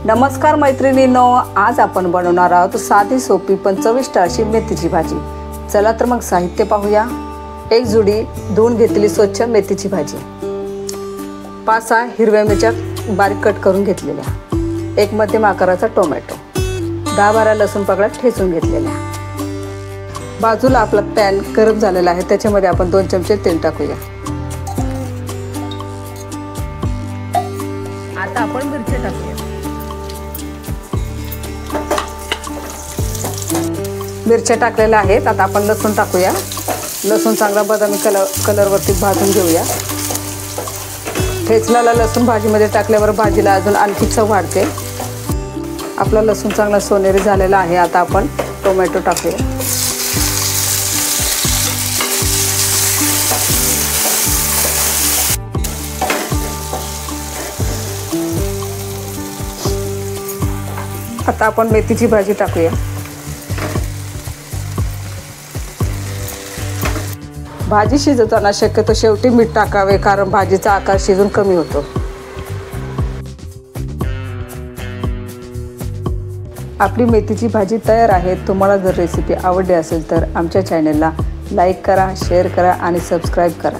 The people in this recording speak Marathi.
नमस्कार मैत्रिणींनो, आज आपण बनवणार आहोत साधी सोपी पण चविष्ट अशी मेथीची भाजी। चला तर मग साहित्य पाहूया। एक जुडी धुवून घेतलेली स्वच्छ मेथीची भाजी, 5-6 हिरव्या मिरच्या बारीक कट करून घेतलेल्या, एक मध्यम आकाराचा टोमॅटो, 10-12 लसूण पाकळ्या ठेचून घेतलेल्या। बाजूला आपला पॅन गरम झालेला आहे, त्याच्यामध्ये आपण 2 चमचे तेल टाकूया। आता आपण मिरची टाकूया। मिरच्या टाकलेल्या आहेत। आता आपण लसूण टाकूया। लसूण चांगला बदामी कलरवरती भाजून घेऊया। ठेचलेला लसूण भाजीमध्ये टाकल्यावर भाजीला अजून आणखी चव वाढते। आपला लसूण चांगला सोनेरी झालेला आहे। आता आपण टोमॅटो टाकूया। आता आपण मेथीची भाजी टाकूया। भाजी शिजवताना शक्यतो शेवटी मीठ टाकावे, कारण भाजीचा आकार शिजून कमी होतो। आपली मेथीची भाजी तयार आहे। तुम्हाला जर रेसिपी आवडली असेल तर आमच्या चॅनलला लाईक करा, शेअर करा आणि सबस्क्राईब करा।